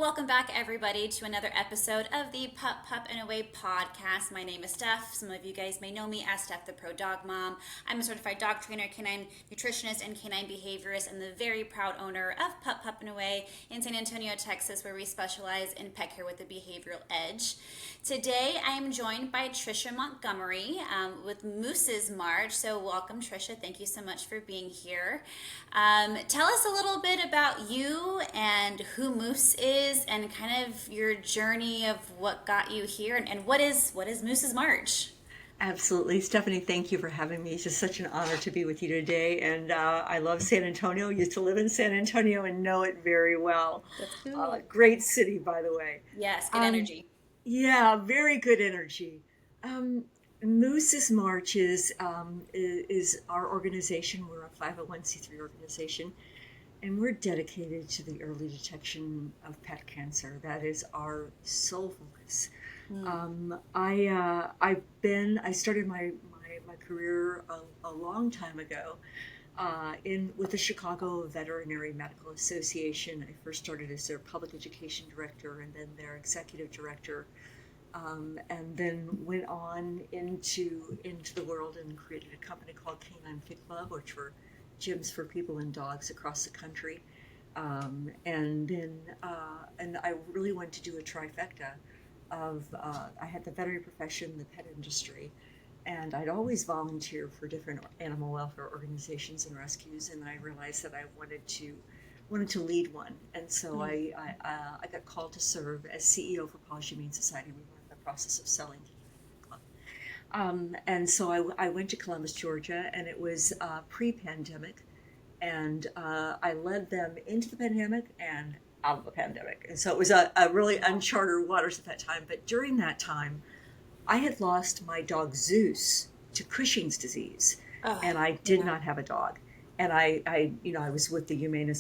Welcome back, everybody, to another episode of the Pup and Away podcast. My name is Steph. Some of you guys may know me as Steph, the Pro Dog Mom. I'm a certified dog trainer, canine nutritionist, and canine behaviorist, and the very proud owner of Pup and Away in San Antonio, Texas, where we specialize in pet care with a behavioral edge. Today, I am joined by Trisha Montgomery with Moose's March. So, welcome, Trisha. Thank you so much for being here. Tell us a little bit about you and who Moose is, and kind of your journey of what got you here, and what is Moose's March? Absolutely. Stephanie, thank you for having me. It's just such an honor to be with you today. And I love San Antonio. Used to live in San Antonio and know it very well. That's cool. Great city, by the way. Yes, good energy. Yeah, very good energy. Moose's March is our organization. We're a 501c3 organization, and we're dedicated to the early detection of pet cancer. That is our sole focus. I started my career a long time ago with the Chicago Veterinary Medical Association. I first started as their public education director and then their executive director, and then went on into the world and created a company called Canine Club, which were gyms for people and dogs across the country. And I really wanted to do a trifecta of, I had the veterinary profession, the pet industry, and I'd always volunteer for different animal welfare organizations and rescues, and I realized that I wanted to lead one. And so I got called to serve as CEO for Paws Humane Society. We were in the process of selling to the club. And so I went to Columbus, Georgia, and it was pre-pandemic, and I led them into the pandemic and out of the pandemic. And so it was a really uncharted waters at that time. But during that time, I had lost my dog Zeus to Cushing's disease, and I did not have a dog. And I was with the Humane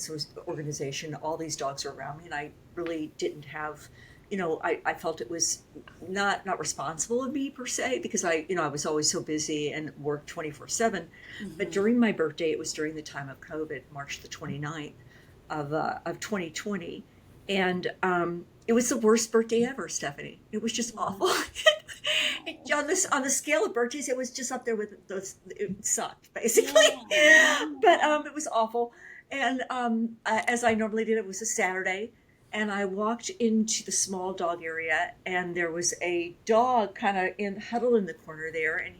organization. All these dogs were around me, and I really didn't have, I felt it was not responsible of me per se, because I was always so busy and worked 24/7. But during my birthday, it was during the time of COVID, March the 29th of 2020. And it was the worst birthday ever, Stephanie. It was just awful. On the scale of birthdays, it was just up there with those. It sucked, basically. But it was awful. And as I normally did, it was a Saturday, and I walked into the small dog area, and there was a dog kind of huddled in the corner there, and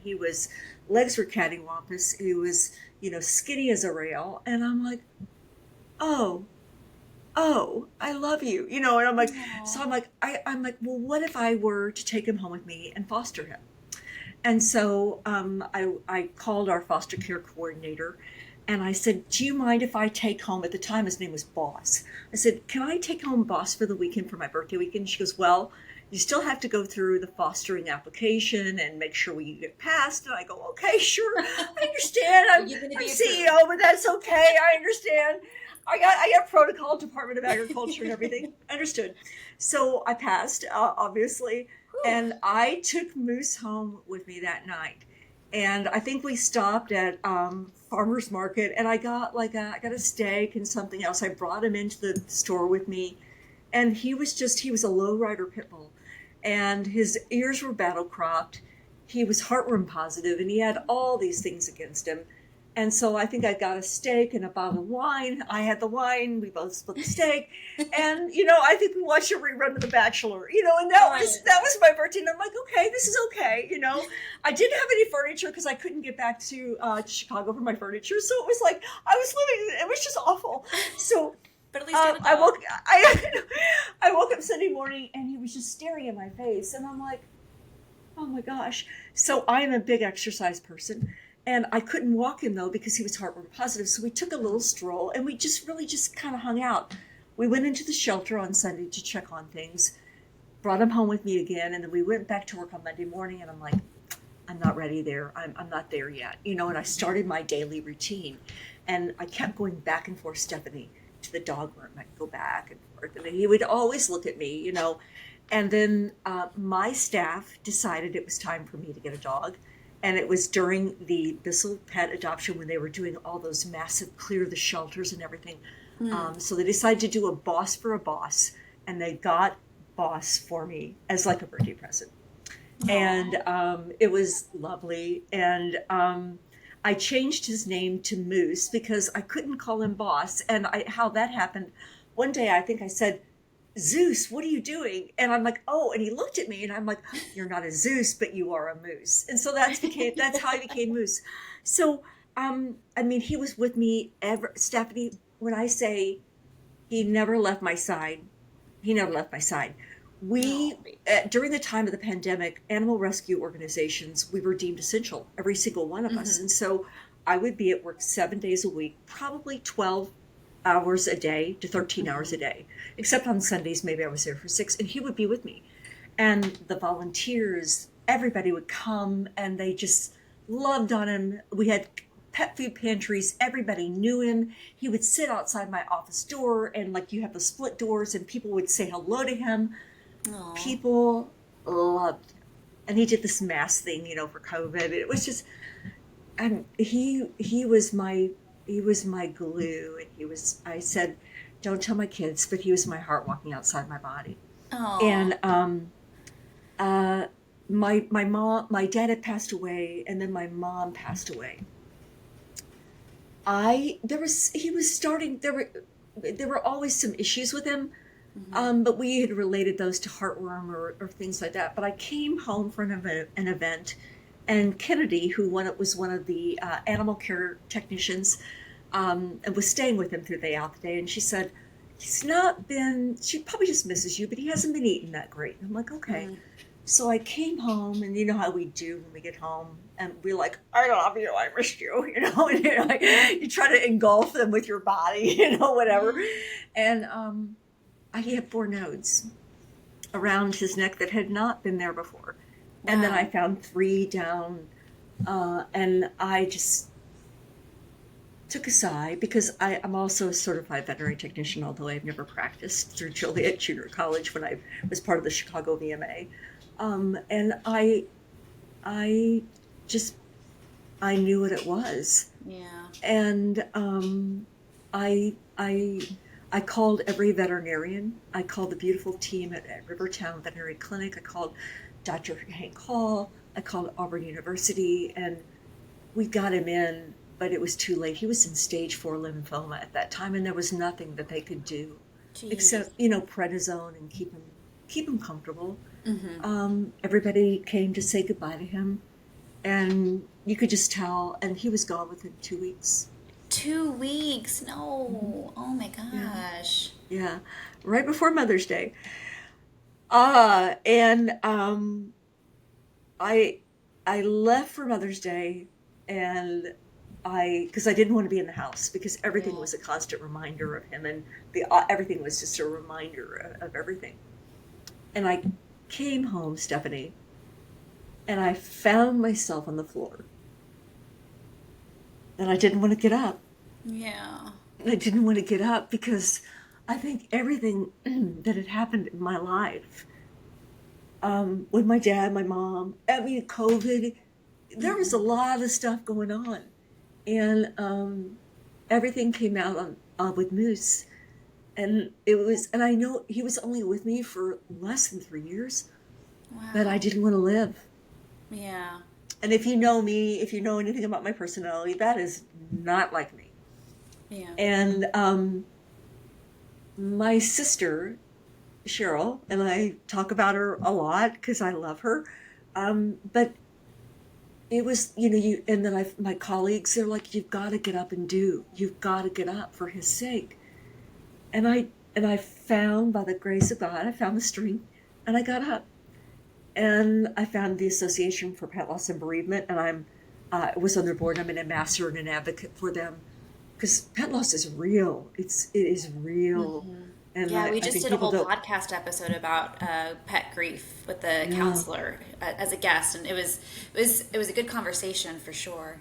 legs were cattywampus. He was, skinny as a rail, and I'm like, oh, I love you, and I'm like, Aww. so I'm like, well, what if I were to take him home with me and foster him? And so I called our foster care coordinator, and I said, do you mind if I take home, at the time his name was Boss. I said, can I take home Boss for the weekend, for my birthday weekend? She goes, well, you still have to go through the fostering application and make sure we get passed. And I go, okay, sure, I understand. I'm CEO, but that's okay. I understand. I got protocol, Department of Agriculture and everything. Understood. So I passed, obviously, and I took Moose home with me that night. And I think we stopped at Farmer's Market, and I got a steak and something else. I brought him into the store with me, and he was a lowrider pit bull, and his ears were battle cropped. He was heartworm positive, and he had all these things against him. And so I think I got a steak and a bottle of wine. I had the wine. We both split the steak. And, I think we watched a rerun of The Bachelor, and that was my birthday. And I'm like, okay, this is okay. I didn't have any furniture because I couldn't get back to Chicago for my furniture. So it was like, it was just awful. So But at least I woke up Sunday morning, and he was just staring at my face. And I'm like, oh my gosh. So I'm a big exercise person. And I couldn't walk him, though, because he was heartworm positive. So we took a little stroll, and we just kind of hung out. We went into the shelter on Sunday to check on things, brought him home with me again, and then we went back to work on Monday morning, and I'm like, I'm not ready there. I'm not there yet. And I started my daily routine. And I kept going back and forth, Stephanie, to the dog room. I'd go back and forth, and he would always look at me, And then my staff decided it was time for me to get a dog. And it was during the Bissell pet adoption when they were doing all those massive clear the shelters and everything. So they decided to do a boss for a boss. and they got Boss for me as like a birthday present. And Aw. it was lovely. And I changed his name to Moose because I couldn't call him Boss. And how that happened, one day I think I said, Zeus, what are you doing? And I'm like, oh, and he looked at me and I'm like, you're not a Zeus, but you are a moose. And so that's how I became Moose. So I mean, he was with me ever, Stephanie, when I say he never left my side, he never left my side. We, No. during the time of the pandemic, animal rescue organizations, we were deemed essential, every single one of us. Mm-hmm. And so I would be at work 7 days a week, probably 12 hours a day to 13 hours Mm-hmm. a day, except on Sundays, maybe I was there for 6, and he would be with me. And the volunteers, everybody would come and they just loved on him. We had pet food pantries, everybody knew him. He would sit outside my office door, and like you have the split doors, and people would say hello to him. Aw. People loved him. And he did this mask thing, for COVID. It was just, and he was my glue, and I said, don't tell my kids, but he was my heart walking outside my body. Aw. And uh my dad had passed away, and then my mom passed away. I there was he was starting there were always some issues with him, Mm-hmm. but we had related those to heartworm or things like that. But I came home from an event, and Kennedy, who was one of the animal care technicians, and was staying with him throughout the day, and she said, she probably just misses you, but he hasn't been eating that great. And I'm like, okay. Mm-hmm. So I came home, and you know how we do when we get home, and we're like, I love you, I missed you, and you try to engulf them with your body, whatever. And he had 4 nodes around his neck that had not been there before. And then I Wow. found 3 down, and I just took a sigh because I'm also a certified veterinary technician, although I've never practiced through Joliet Junior College when I was part of the Chicago VMA. And I just, I knew what it was. Yeah. And I I called every veterinarian. I called the beautiful team at Rivertown Veterinary Clinic. I called Dr. Hank Hall. I called Auburn University, and we got him in, but it was too late. He was in stage 4 lymphoma at that time, and there was nothing that they could do Jeez. except, prednisone and keep him comfortable. Mm-hmm. Everybody came to say goodbye to him, and you could just tell, and he was gone within 2 weeks. 2 weeks. Mhm. No. Oh my Yeah, gosh. yeah, right before Mother's Day. And I I left for Mother's Day, and because I didn't want to be in the house because everything Yeah. was a constant reminder of him, and the everything was just a reminder of everything. And I came home, Stephanie, and I found myself on the floor, and I didn't want to get up. Yeah. I didn't want to get up because I think everything that had happened in my life, with my dad, my mom, I mean, COVID, there was Mm-hmm. a lot of stuff going on. And everything came out with Moose. And I know he was only with me for less than 3 years, but I Wow. didn't want to live. Yeah. And if you know me, if you know anything about my personality, that is not like me. Yeah. And my sister, Cheryl, and I talk about her a lot because I love her. But it was, and then my colleagues, they're like, you've got to get up and you've got to get up for his sake. And I found, by the grace of God, I found the strength, and I got up. And I found the Association for Pet Loss and Bereavement, and I was on their board. I'm an ambassador and an advocate for them because pet loss is real. It is real. Mm-hmm. And Yeah, we I just think did a people whole don't, podcast episode about pet grief with the yeah. counselor as a guest, and it was a good conversation for sure.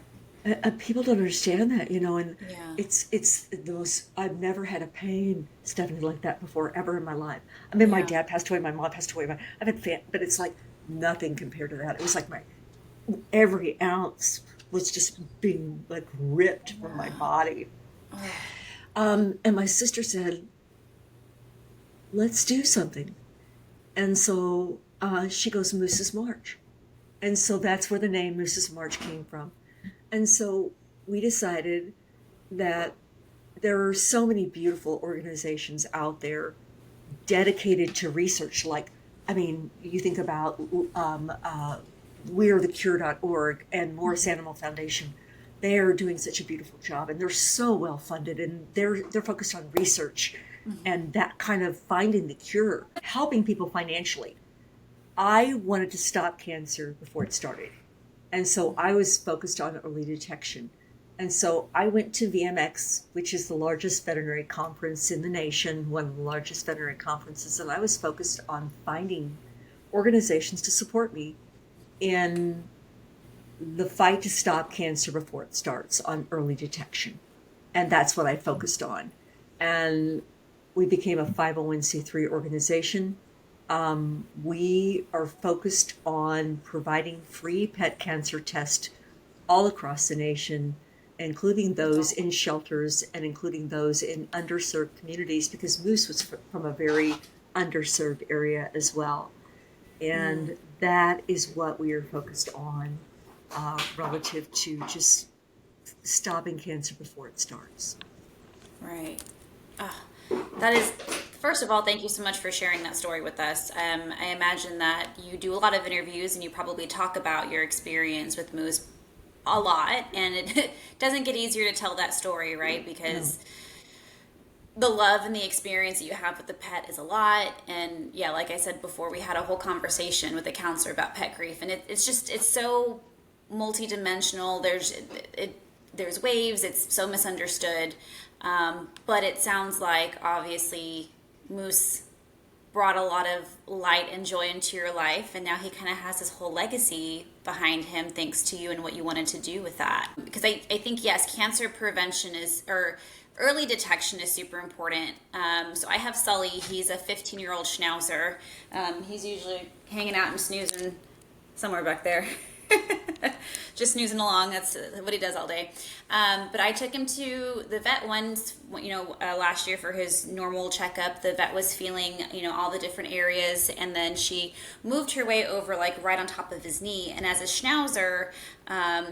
People don't understand that, and Yeah. it's the most. I've never had a pain, Stephanie, like that before ever in my life. I mean, my Yeah. dad passed away, my mom passed away, I've had but it's like nothing compared to that. It was like my every ounce was just being like ripped from my Wow. body. Oh. And my sister said, let's do something. And so she goes, Moose's March. And so that's where the name Moose's March came from. And so we decided that there are so many beautiful organizations out there dedicated to research. Like, I mean, you think about wearethecure.org and Morris Animal Foundation. They are doing such a beautiful job, and they're so well funded, and they're focused on research and that kind of finding the cure, helping people financially. I wanted to stop cancer before it started. And so I was focused on early detection. And so I went to VMX, which is the largest veterinary conference in the nation, one of the largest veterinary conferences, and I was focused on finding organizations to support me in the fight to stop cancer before it starts on early detection. And that's what I focused on. And we became a 501c3 organization. We are focused on providing free pet cancer tests all across the nation, including those in shelters and including those in underserved communities, because Moose was from a very underserved area as well. And that is what we are focused on relative to just stopping cancer before it starts. Right. That is, first of all, thank you so much for sharing that story with us. I imagine that you do a lot of interviews and you probably talk about your experience with Moose a lot, and it doesn't get easier to tell that story, right? Because the love and the experience that you have with the pet is a lot. And yeah, like I said before, we had a whole conversation with a counselor about pet grief, and it's so multidimensional. There's waves. It's so misunderstood. But it sounds like obviously Moose brought a lot of light and joy into your life, and now he kind of has this whole legacy behind him thanks to you and what you wanted to do with that. Because I think, yes, cancer prevention or early detection is super important. So I have Sully. He's a 15-year-old Schnauzer. He's usually hanging out and snoozing somewhere back there. Just snoozing along. That's what he does all day. But I took him to the vet once, last year for his normal checkup. The vet was feeling, all the different areas, and then she moved her way over, like right on top of his knee. And as a Schnauzer,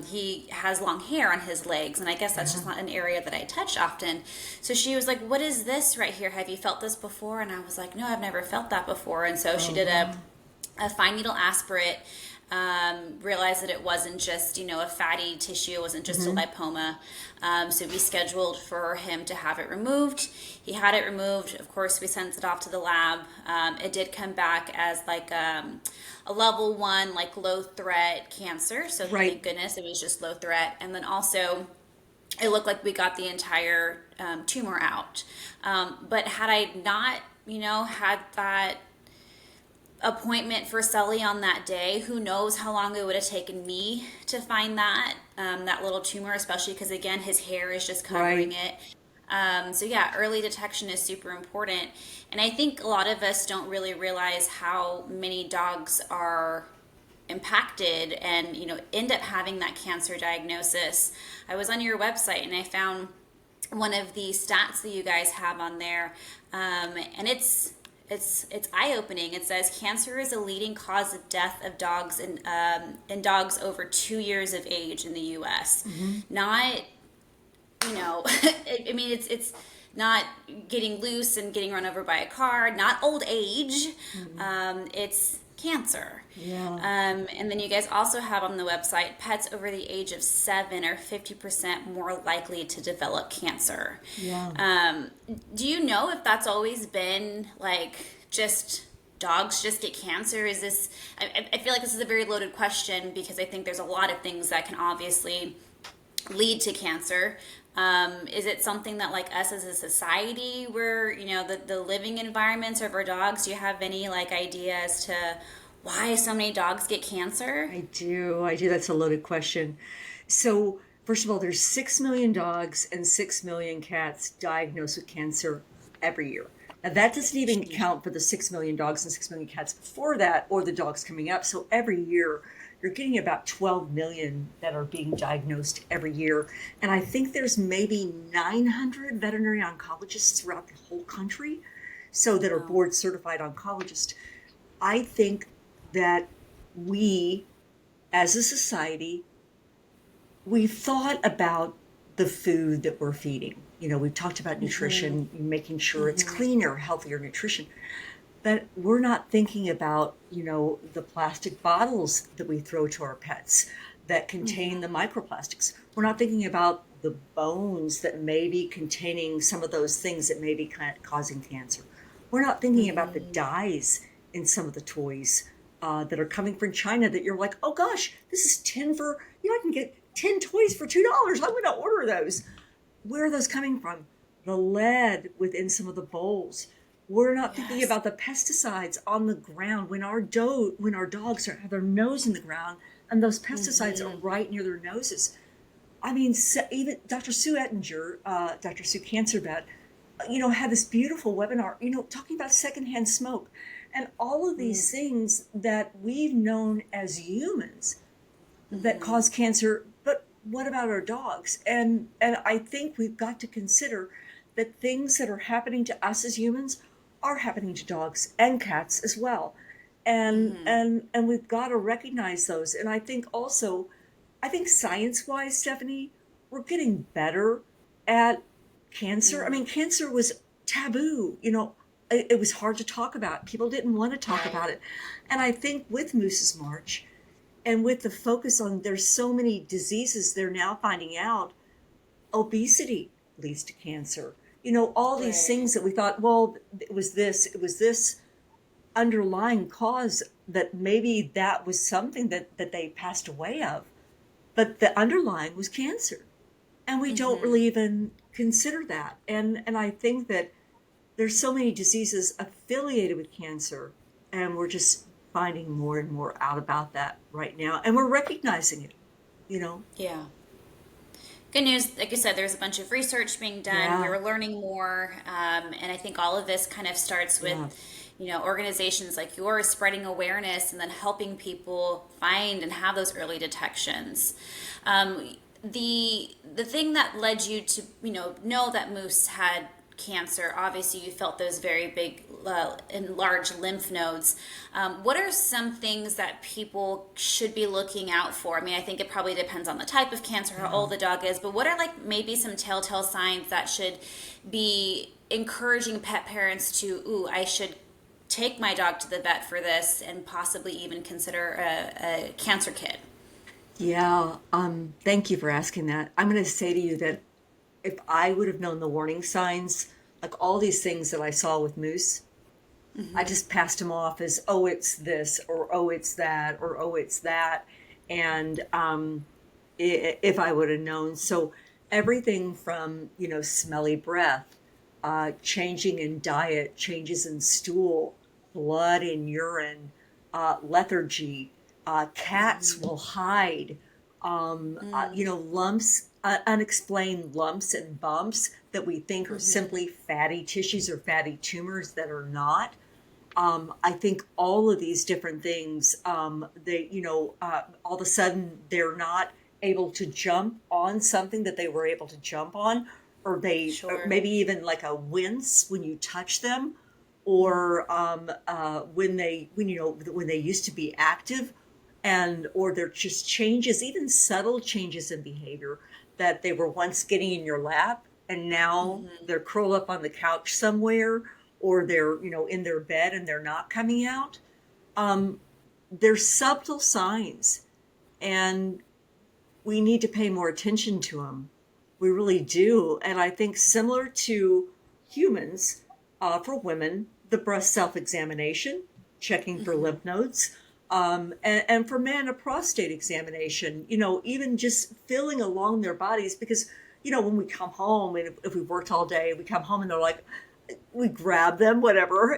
he has long hair on his legs, and I guess that's just not an area that I touch often. So she was like, "What is this right here? Have you felt this before?" And I was like, "No, I've never felt that before." And so she did a fine needle aspirate. Realized that it wasn't just, a fatty tissue. It wasn't just a lipoma. So we scheduled for him to have it removed. He had it removed. Of course, we sent it off to the lab. It did come back as like a level 1, like low threat cancer. So thank goodness it was just low threat. And then also it looked like we got the entire tumor out. But had I not, had that appointment for Sully on that day, who knows how long it would have taken me to find that little tumor, especially because again his hair is just covering it. So yeah, early detection is super important, and I think a lot of us don't really realize how many dogs are impacted and end up having that cancer diagnosis. I was on your website and I found one of the stats that you guys have on there, and it's eye-opening. It says cancer is a leading cause of death of dogs in dogs over 2 years of age in the U.S. Not, I mean, it's not getting loose and getting run over by a car, not old age. It's cancer. And then you guys also have on the website, pets over the age of 7 are 50% more likely to develop cancer. Do you know if that's always been like just dogs just get cancer? Is this, I feel like this is a very loaded question because I think there's a lot of things that can obviously lead to cancer. Is it something that like us as a society, where the living environments of our dogs, do you have any like idea as to why so many dogs get cancer? I do. That's a loaded question. So first of all, there's 6 million dogs and 6 million cats diagnosed with cancer every year. Now that doesn't even count for the 6 million dogs and 6 million cats before that, or the dogs coming up. So every year you're getting about 12 million that are being diagnosed every year. And I think there's maybe 900 veterinary oncologists throughout the whole country. so that are Wow. board certified oncologists. I think that we, as a society, we've thought about the food that we're feeding. We've talked about Mm-hmm. nutrition, making sure it's Mm-hmm. cleaner, healthier nutrition. But we're not thinking about, the plastic bottles that we throw to our pets that contain the Mm-hmm. microplastics. We're not thinking about the bones that may be containing some of those things that may be causing cancer. We're not thinking about the Mm-hmm. dyes in some of the toys that are coming from China that you're like, oh gosh, this is 10 for, I can get 10 toys for $2. I'm going to order those. Where are those coming from? The lead within some of the bowls. We're not thinking Yes. about the pesticides on the ground when our dogs have their nose in the ground and those pesticides are Mm-hmm. right near their noses. I mean, even Dr. Sue Ettinger, Dr. Sue Cancer Vet, had this beautiful webinar, talking about secondhand smoke and all of these things that we've known as humans that Mm-hmm. cause cancer. But what about our dogs? And I think we've got to consider that things that are happening to us as humans are happening to dogs and cats as well. And Mm-hmm. and and we've got to recognize those. And I think science wise, Stephanie, we're getting better at cancer. I Mm. mean, cancer was taboo. It was hard to talk about. People didn't want to talk Right. about it. And I think with Moose's March and with the focus on there's so many diseases they're now finding out, obesity leads to cancer. All these Right. things that we thought, well, it was this underlying cause that maybe that was something that they passed away of, but the underlying was cancer. And we don't Mm-hmm. really even consider that. And I think that there's so many diseases affiliated with cancer, and we're just finding more and more out about that right now, and we're recognizing it. You know, Yeah. Good news, like you said, there's a bunch of research being done. yeah, We're learning more, and I think all of this kind of starts with, yeah, organizations like yours spreading awareness and then helping people find and have those early detections. The thing that led you to know that Moose had cancer, obviously you felt those very big and large lymph nodes. What are some things that people should be looking out for? I mean, I think it probably depends on the type of cancer, how yeah. old the dog is, but what are like maybe some telltale signs that should be encouraging pet parents to, ooh, I should take my dog to the vet for this and possibly even consider a cancer kit? Yeah, thank you for asking that. I'm going to say to you that if I would have known the warning signs, like all these things that I saw with Moose, I Mm-hmm. just passed them off as, oh, it's this, or oh, it's that, or oh, it's that. And if I would have known. So everything from, smelly breath, changing in diet, changes in stool, blood in urine, lethargy, cats Mm-hmm. will hide, lumps, unexplained lumps and bumps that we think are Mm-hmm. simply fatty tissues or fatty tumors that are not. I think all of these different things, all of a sudden they're not able to jump on something that they were able to jump on, or Sure. maybe even like a wince when you touch them, Mm. or when they used to be active, and or they're just changes, even subtle changes in behavior that they were once getting in your lap and now Mm-hmm. they're curled up on the couch somewhere, or they're in their bed and they're not coming out. um there's subtle signs, and we need to pay more attention to them. We really do. And I think similar to humans, for women, the breast self-examination, checking for Mm-hmm. lymph nodes, and for men, a prostate examination, even just feeling along their bodies, because when we come home, and if we worked all day, we come home and they're like, we grab them, whatever,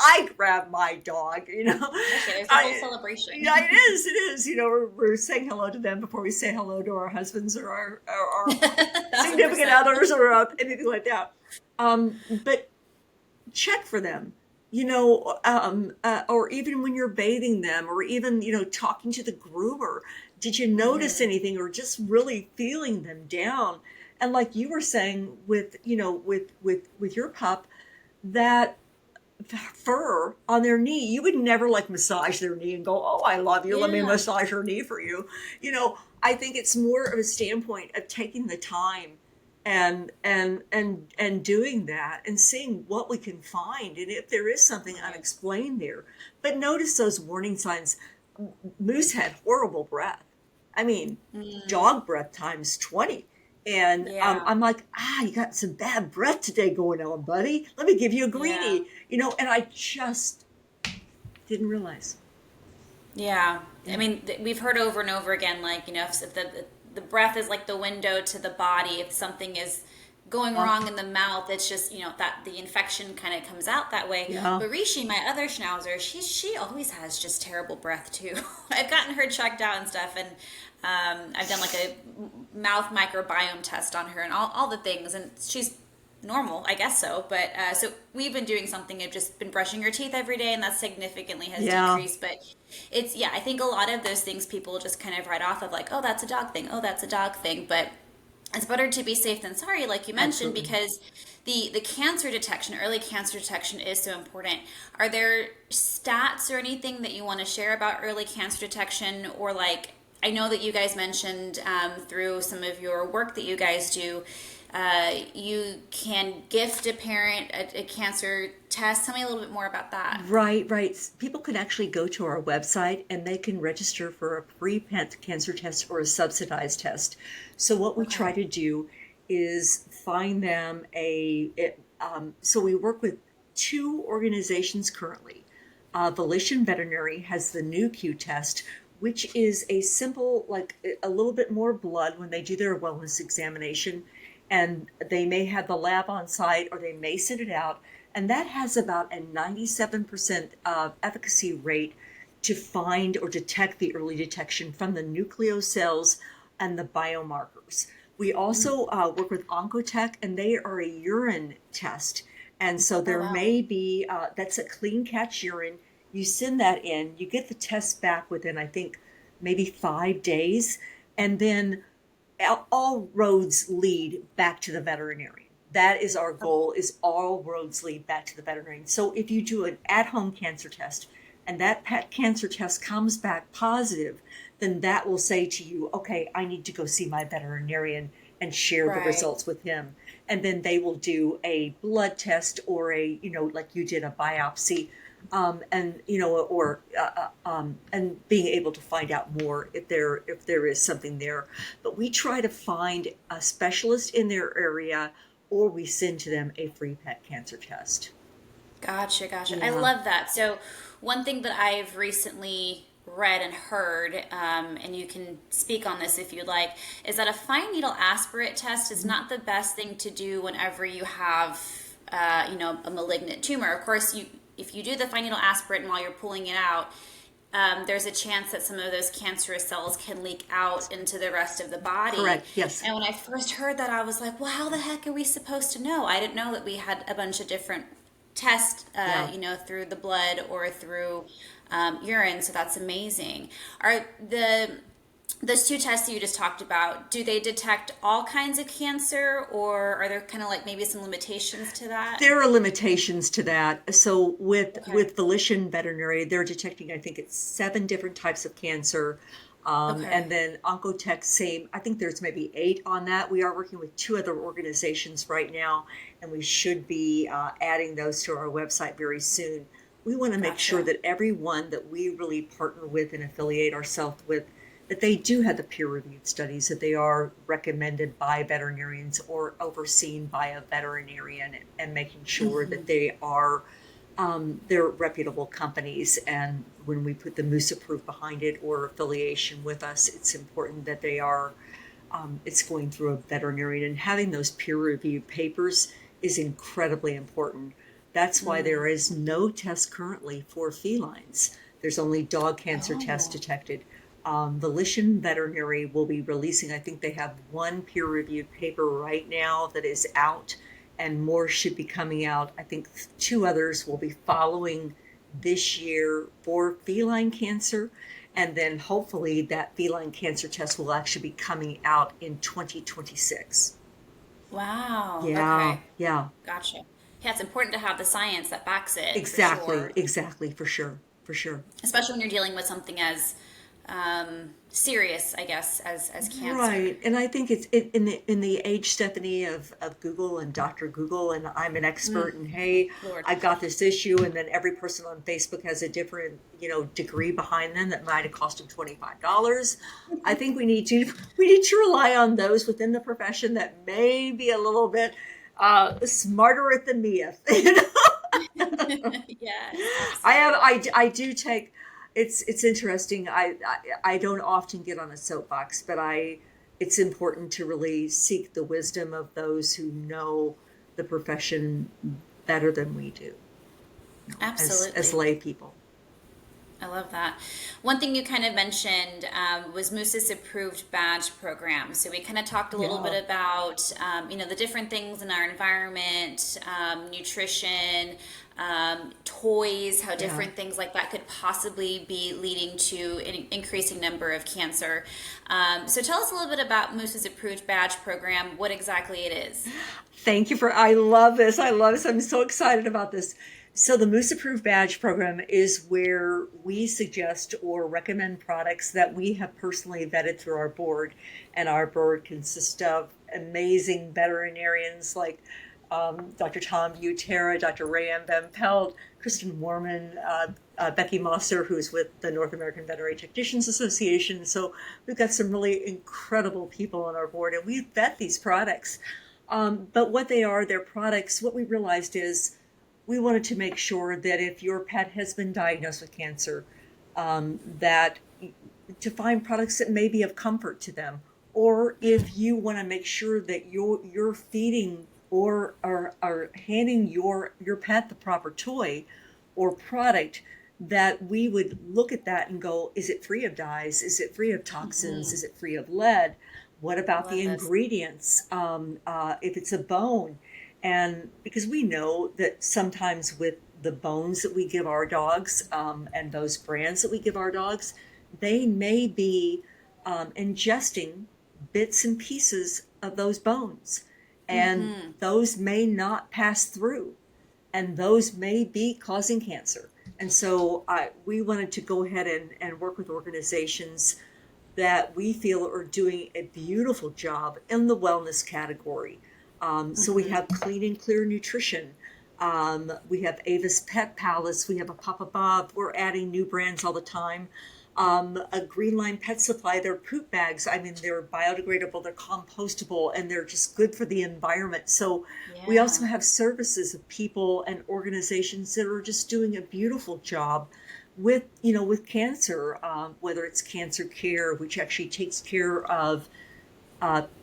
I grab my dog, Okay, there's a whole I, celebration. yeah, it is. We're saying hello to them before we say hello to our husbands or our Thousand significant percent. others or anything like that. But check for them, or even when you're bathing them, or even, talking to the groomer. Did you notice Mm-hmm. anything, or just really feeling them down? And like you were saying with, with your pup, that fur on their knee. You would never like massage their knee and go, "Oh, I love you. Let me Yeah. massage your knee for you." You know, I think it's more of a standpoint of taking the time and doing that and seeing what we can find and if there is something Right. unexplained there. But notice those warning signs. Moose had horrible breath. I mean, Mm, dog breath times 20. And yeah. I'm like, you got some bad breath today going on, buddy. Let me give you a Yeah. greenie, and I just didn't realize. Yeah. I Yeah. mean, we've heard over and over again, like, if the breath is like the window to the body. If something is going Yeah. wrong in the mouth, it's just, that the infection kind of comes out that way. Yeah. But Rishi, my other schnauzer, she always has just terrible breath too. I've gotten her checked out and stuff, and I've done like a mouth microbiome test on her and all the things, and she's normal, I guess so. But so we've been doing something of just been brushing her teeth every day, and that significantly has Yeah. decreased. But it's, yeah, I think a lot of those things people just kind of write off of, like, oh, that's a dog thing, oh, that's a dog thing. But it's better to be safe than sorry, like you mentioned, Absolutely. because the cancer detection, early cancer detection, is so important. Are there stats or anything that you want to share about early cancer detection, or like, I know that you guys mentioned through some of your work that you guys do, you can gift a parent a cancer test. Tell me a little bit more about that. Right, right. People can actually go to our website and they can register for a free cancer test or a subsidized test. So what we try Okay. to do is find them so we work with two organizations currently. Volition Veterinary has the new Q test, which is a simple, like a little bit more blood when they do their wellness examination. And they may have the lab on site or they may send it out, and that has about a 97% efficacy rate to find or detect the early detection from the nucleocells and the biomarkers. We Mm. also work with Oncotech, and they are a urine test. And so Oh there wow. may be, that's a clean catch urine. You send that in, you get the test back within, I think, maybe 5 days. And then all roads lead back to the veterinarian. That is our goal, is all roads lead back to the veterinarian. So if you do an at-home cancer test and that pet cancer test comes back positive, then that will say to you, okay, I need to go see my veterinarian and share the Right. results with him. And then they will do a blood test or like you did a biopsy, and and being able to find out more if there is something there. But we try to find a specialist in their area, or we send to them a free pet cancer test. Gotcha, gotcha. I Yeah. love that. So, one thing that I've recently read and heard, and you can speak on this if you'd like, is that a fine needle aspirate test is not the best thing to do whenever you have, a malignant tumor. Of course, if you do the fine needle aspirate and while you're pulling it out, there's a chance that some of those cancerous cells can leak out into the rest of the body. Correct. Yes. And when I first heard that, I was like, well, how the heck are we supposed to know? I didn't know that we had a bunch of different tests, Yeah. through the blood or through urine. So that's amazing. Are those two tests that you just talked about, do they detect all kinds of cancer, or are there kind of like maybe some limitations to that? There are limitations to that. So with Okay. with Volition Veterinary, they're detecting, I think it's 7 different types of cancer. Okay. And then Oncotech, same. I think there's maybe 8 on that. We are working with 2 other organizations right now, and we should be adding those to our website very soon. We want to make sure Gotcha. that everyone that we really partner with and affiliate ourselves with, that they do have the peer-reviewed studies, that they are recommended by veterinarians or overseen by a veterinarian, and making sure Hmm. that they're reputable companies. And when we put the Moose Approved behind it or affiliation with us, it's important that it's going through a veterinarian, and having those peer-reviewed papers is incredibly important. That's why Mm. there is no test currently for felines. There's only dog cancer tests Oh. detected. Volition Veterinary will be releasing, I think they have one peer reviewed paper right now that is out, and more should be coming out. I think 2 others will be following this year for feline cancer. And then hopefully that feline cancer test will actually be coming out in 2026. Wow. Yeah, Okay. yeah. Gotcha. Yeah, it's important to have the science that backs it for Exactly, sure, exactly, for sure, for sure. especially when you're dealing with something as serious, I guess, as cancer. Right, and I think it's in the age, Stephanie, of Google and Dr. Google, and I'm an expert, and Oh, hey, Lord. I've got this issue, and then every person on Facebook has a different, degree behind them that might have cost them $25. I think we need to rely on those within the profession that may be a little bit smarter at the myth. Yes, I absolutely. do take it's interesting. I don't often get on a soapbox, but it's important to really seek the wisdom of those who know the profession better than we do, as Absolutely. lay people. I love that. One thing you kind of mentioned was Moose's approved badge program. So we kind of talked a little Yeah, bit about, the different things in our environment, nutrition, toys, how yeah. different things like that could possibly be leading to an increasing number of cancer. So tell us a little bit about Moose's approved badge program, what exactly it is. Thank you for, I love this. I love this. I'm so excited about this. So, the Moose Approved Badge program is where we suggest or recommend products that we have personally vetted through our board. And our board consists of amazing veterinarians like Dr. Tom Butera, Dr. Ray Van Pelt, Kristen Warman, Becky Mosser, who's with the North American Veterinary Technicians Association. So, we've got some really incredible people on our board, and we vet these products. But what they are, their products, what we realized is we wanted to make sure that if your pet has been diagnosed with cancer, that to find products that may be of comfort to them, or if you want to make sure that you're feeding or are handing your pet the proper toy or product, that we would look at that and go, is it free of dyes? Is it free of toxins? Is it free of lead? What I about the love this. ingredients? If it's a bone, and because we know that sometimes with the bones that we give our dogs, and those brands that we give our dogs, they may be ingesting bits and pieces of those bones, and those may not pass through, and those may be causing cancer. And so we wanted to go ahead and work with organizations that we feel are doing a beautiful job in the wellness category. So we have Clean and Clear Nutrition. We have Avis Pet Palace. We have a Papa Bob. We're adding new brands all the time. A Green Line Pet Supply. They're poop bags. I mean, they're biodegradable, they're compostable, and they're just good for the environment. So we also Yeah. have services of people and organizations that are just doing a beautiful job with with cancer, whether it's cancer care, which actually takes care of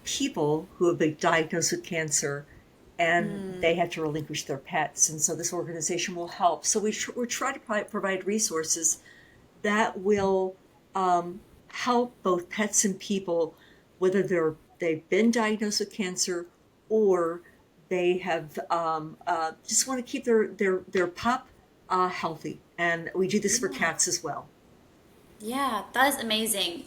people who have been diagnosed with cancer and they have to relinquish their pets. And so this organization will help. So we try to provide resources that will help both pets and people, whether they've been diagnosed with cancer or they have just want to keep their pup healthy. And we do this for Yeah. cats as well. Yeah, that is amazing.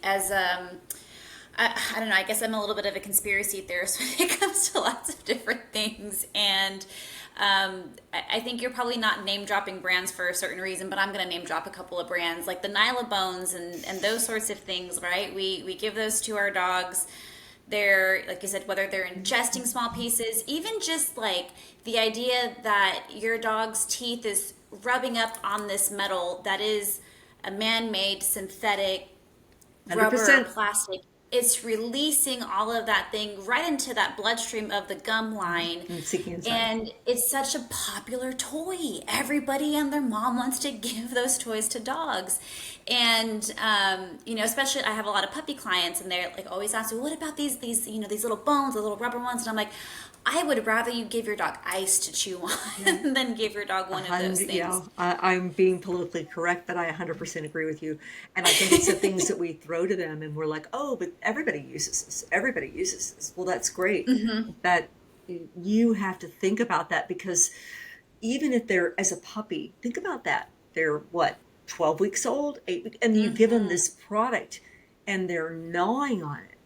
I don't know, I guess I'm a little bit of a conspiracy theorist when it comes to lots of different things. And I think you're probably not name dropping brands for a certain reason, but I'm going to name drop a couple of brands like the Nyla Bones and those sorts of things, right? We give those to our dogs. They're, like you said, whether they're ingesting small pieces, even just like the idea that your dog's teeth is rubbing up on this metal that is a man made synthetic rubber or 100%. plastic, it's releasing all of that thing right into that bloodstream of the gum line. And seeking inside. And it's such a popular toy. Everybody and their mom wants to give those toys to dogs. And, especially I have a lot of puppy clients and they're like always ask me, what about these little bones, the little rubber ones? And I'm like, I would rather you give your dog ice to chew Yeah. on than give your dog A one of those hundred, yeah, things. I'm being politically correct, but I 100% agree with you. And I think it's the things that we throw to them, and we're like, oh, but everybody uses this. Everybody uses this. Well, that's great. That you have to think about that because even if they're as a puppy, think about that. They're what, 12 weeks old, 8 weeks, and you give them this product, and they're gnawing on it,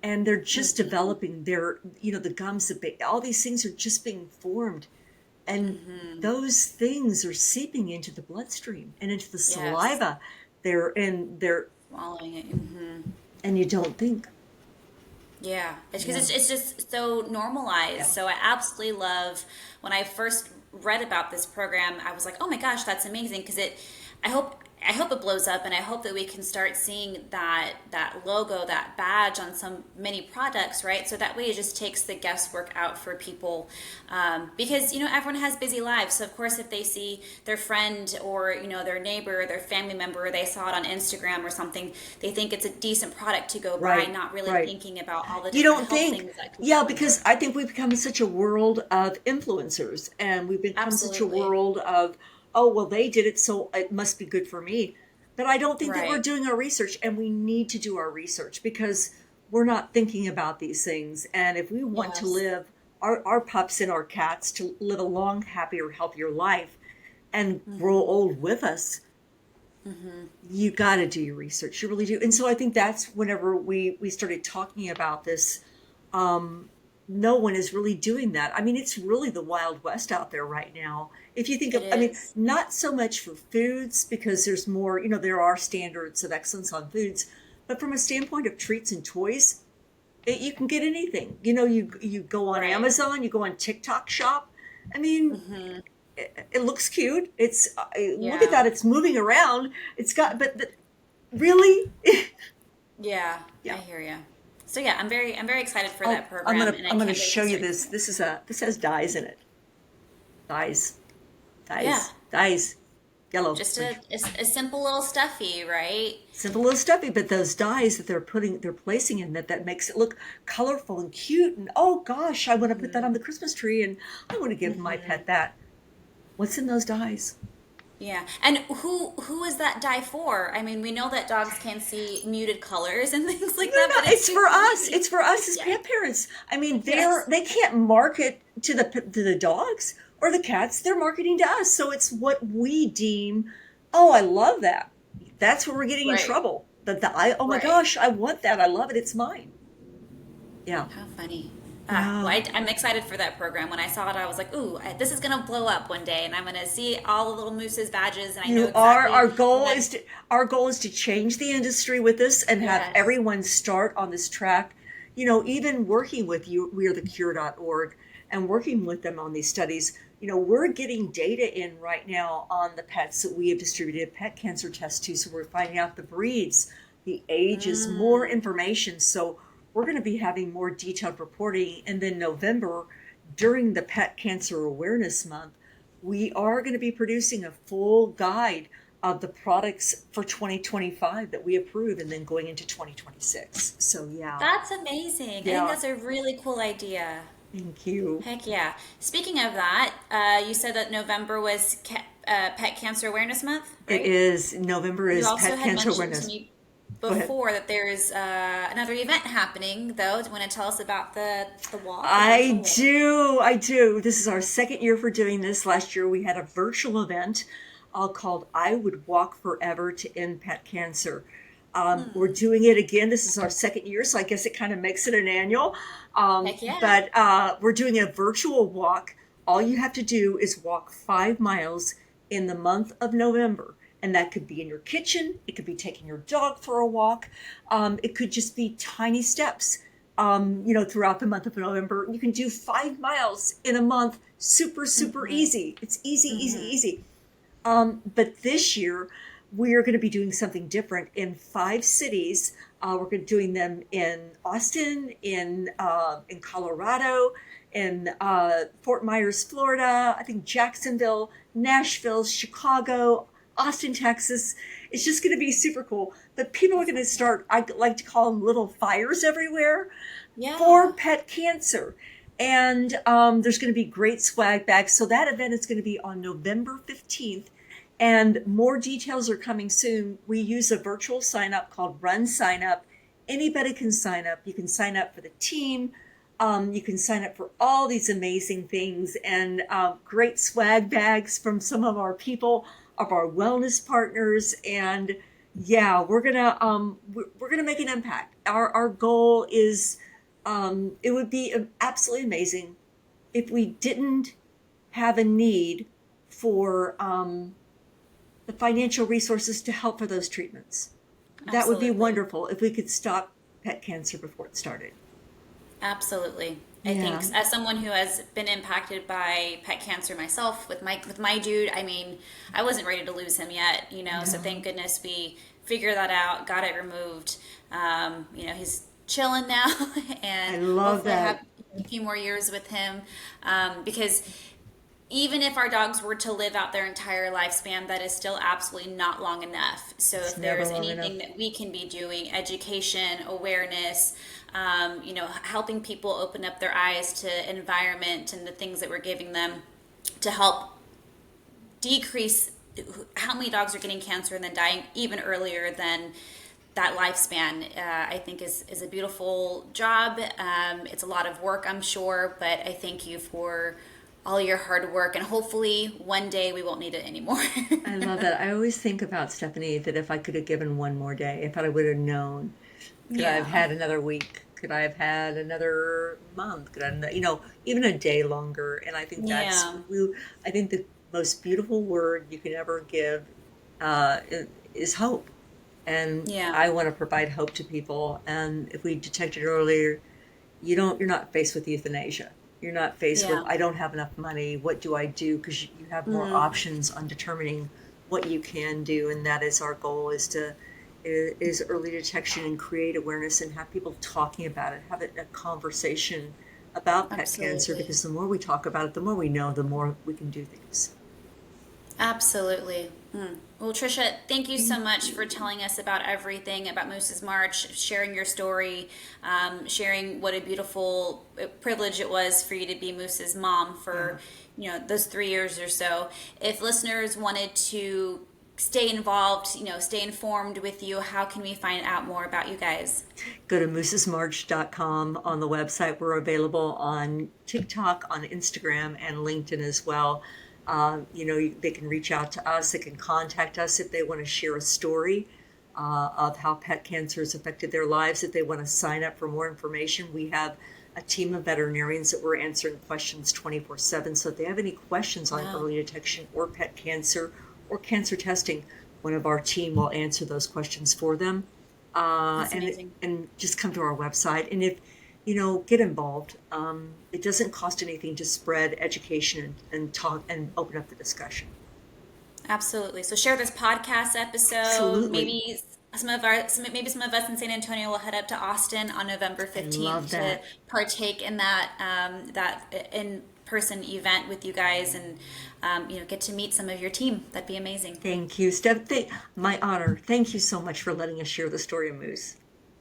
and they're just developing their, the gums, all these things are just being formed, And those things are seeping into the bloodstream and into the Yes. saliva. They're Swallowing it. and you don't think. Yeah, it's because Yeah. it's just so normalized. Yeah. So I absolutely love when I first read about this program. I was like, oh my gosh, that's amazing because it. I hope I hope it blows up, and I hope that we can start seeing that logo, that badge on some many products, right? So that way it just takes the guesswork out for people, because everyone has busy lives. So of course, if they see their friend or their neighbor, or their family member, or they saw it on Instagram or something, they think it's a decent product to go buy, Right. not really Right. thinking about all the You different don't health think, things that could yeah, go in because there. I think we've become such a world of influencers, and we've become such a Absolutely. world of, oh, well, they did it, so it must be good for me. But I don't think that we're Right. doing our research, and we need to do our research because we're not thinking about these things. And if we want to Yes. live our pups and our cats to live a long, happier, healthier life and grow old with us, you got to do your research. You really do. And so I think that's whenever we started talking about this, um, no one is really doing that. I mean, it's really the Wild West out there right now. If you think It of, I mean, is. not so much for foods because there's more, there are standards of excellence on foods, but from a standpoint of treats and toys, you can get anything. You go on Right. Amazon, you go on TikTok shop. I mean, it looks cute. Look at Yeah. that. It's moving around. It's got, but really, Yeah. I yeah. hear you. So yeah, I'm very excited for Oh, that program, and I I'm gonna can't wait show to you start this. seeing. This has dyes in it. Dyes, Yeah. dyes. Yellow. Just a simple little stuffy, right? Simple little stuffy, but those dyes that they're placing in that makes it look colorful and cute. And oh gosh, I want to put that on the Christmas tree, and I want to give my pet that. What's in those dyes? Yeah. And who is that dye for? I mean, we know that dogs can see muted colors and things No, like that, no, but it's it's for super us. easy. It's for us as Yeah. pet parents. I mean, Yes. they can't market to the dogs or the cats. They're marketing to us. So it's what we deem, oh, I love that. That's where we're getting in Right. trouble. I oh my Right. gosh, I want that. I love it. It's mine. Yeah. How funny. Well, Yeah. I'm excited for that program. When I saw it, I was like, ooh, this is going to blow up one day, and I'm going to see all the little mooses badges, and I know You are. exactly what. Our goal is to change the industry with this and have Yes. everyone start on this track. Even working with you, we are the cure.org and working with them on these studies. We're getting data in right now on the pets that we have distributed pet cancer tests to. So we're finding out the breeds, the ages, more Mm. information. So we're going to be having more detailed reporting. And then November, during the Pet Cancer Awareness Month, we are going to be producing a full guide of the products for 2025 that we approve and then going into 2026. So, yeah, That's amazing. I think yeah, that's a really cool idea. thank you. Heck yeah. Speaking of that, you said that November was Pet Cancer Awareness Month, It right? is November You is also Pet had Cancer mentioned to Awareness. me Go ahead. before that there's another event happening, though. Do you want to tell us about the walk, the I virtual walk? do. I do. This is our second year for doing this. Last year we had a virtual event called I Would Walk Forever to End Pet Cancer. We're doing it again. This is our second year, so I guess it kind of makes it an annual. Heck yeah. But we're doing a virtual walk. All you have to do is walk 5 miles in the month of November. And that could be in your kitchen. It could be taking your dog for a walk. It could just be tiny steps throughout the month of November. You can do 5 miles in a month. Super, super easy. It's easy, easy, easy. But this year, we are going to be doing something different in 5 cities. We're going to doing them in Austin, in Colorado, in Fort Myers, Florida. I think Jacksonville, Nashville, Chicago, Austin, Texas. It's just going to be super cool. But people are going to start. I like to call them little fires everywhere for Yeah. pet cancer. And there's going to be great swag bags. So that event is going to be on November 15th. And more details are coming soon. We use a virtual sign up called Run Sign Up. Anybody can sign up. You can sign up for the team. You can sign up for all these amazing things and great swag bags from some of our people, of our wellness partners. And yeah, we're gonna make an impact. Our goal is it would be absolutely amazing if we didn't have a need for the financial resources to help for those treatments. That would be Absolutely. wonderful if we could stop pet cancer before it started. Absolutely. I think Yeah. as someone who has been impacted by pet cancer myself with my dude, I mean, I wasn't ready to lose him yet, so Yeah. thank goodness we figured that out, got it removed. He's chilling now I and love hopefully I have that. a few more years with him, because even if our dogs were to live out their entire lifespan, that is still absolutely not long enough. So It's if never there's long enough. anything that we can be doing, education, awareness, helping people open up their eyes to environment and the things that we're giving them to help decrease how many dogs are getting cancer and then dying even earlier than that lifespan, I think is a beautiful job. It's a lot of work, I'm sure, but I thank you for all your hard work, and hopefully one day we won't need it anymore. I love that. I always think about, Stephanie, that if I could have given one more day, if I would have known, could I have Yeah, had another week? Could I have had another month? Could I, even a day longer? And I think yeah, I think the most beautiful word you can ever give uh, is hope. And yeah, I want to provide hope to people. And if we detect it earlier, you're not faced with euthanasia. You're not faced with, yeah. I don't have enough money. What do I do? Because you have more Mm, options on determining what you can do. And that is our goal, is early detection and create awareness and have people talking about it, have a conversation about pet cancer, absolutely. because the more we talk about it, the more we know, the more we can do things. Absolutely. Well, Trisha, thank you so Thank much for you. telling us about everything about Moose's March, sharing your story, sharing what a beautiful privilege it was for you to be Moose's mom Yeah. for those 3 years or so. If listeners wanted to stay involved, stay informed with you, how can we find out more about you guys? Go to moosesmarch.com on the website. We're available on TikTok, on Instagram, and LinkedIn as well. They can reach out to us. They can contact us if they want to share a story of how pet cancer has affected their lives. If they want to sign up for more information, we have a team of veterinarians that we're answering questions 24/7. So if they have any questions on Wow, early detection or pet cancer or cancer testing, one of our team will answer those questions for them. uh, that's and amazing. and just come to our website. And if get involved. It doesn't cost anything to spread education and talk and open up the discussion. Absolutely. So share this podcast episode. Absolutely. Maybe maybe some of us in San Antonio will head up to Austin on November I 15th love to that. partake in that in person event with you guys and get to meet some of your team. That'd be amazing. Thank you, Steph. My honor. Thank you so much for letting us share the story of Moose.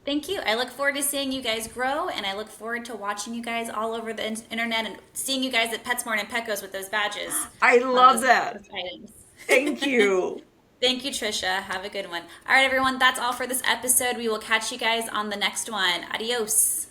Thank you. I look forward to seeing you guys grow, and I look forward to watching you guys all over the internet and seeing you guys at PetSmart and Petco's with those badges I on love that. those items. Thank you. Thank you, Trisha. Have a good one. All right, everyone, that's all for this episode. We will catch you guys on the next one. Adios.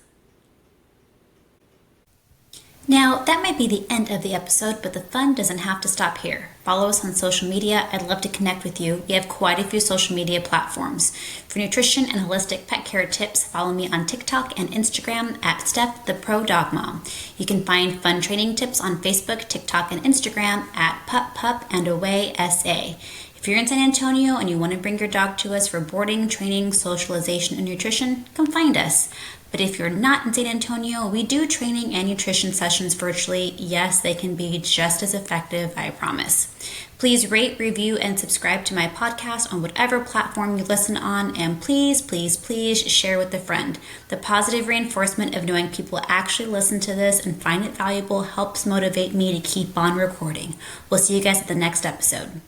Now, that might be the end of the episode, but the fun doesn't have to stop here. Follow us on social media. I'd love to connect with you. We have quite a few social media platforms. For nutrition and holistic pet care tips, follow me on TikTok and Instagram at Steph the Pro Dog Mom. You can find fun training tips on Facebook, TikTok, and Instagram at Pup Pup and Away SA. If you're in San Antonio and you want to bring your dog to us for boarding, training, socialization, and nutrition, come find us. But if you're not in San Antonio, we do training and nutrition sessions virtually. Yes, they can be just as effective, I promise. Please rate, review, and subscribe to my podcast on whatever platform you listen on. And please, please, please share with a friend. The positive reinforcement of knowing people actually listen to this and find it valuable helps motivate me to keep on recording. We'll see you guys at the next episode.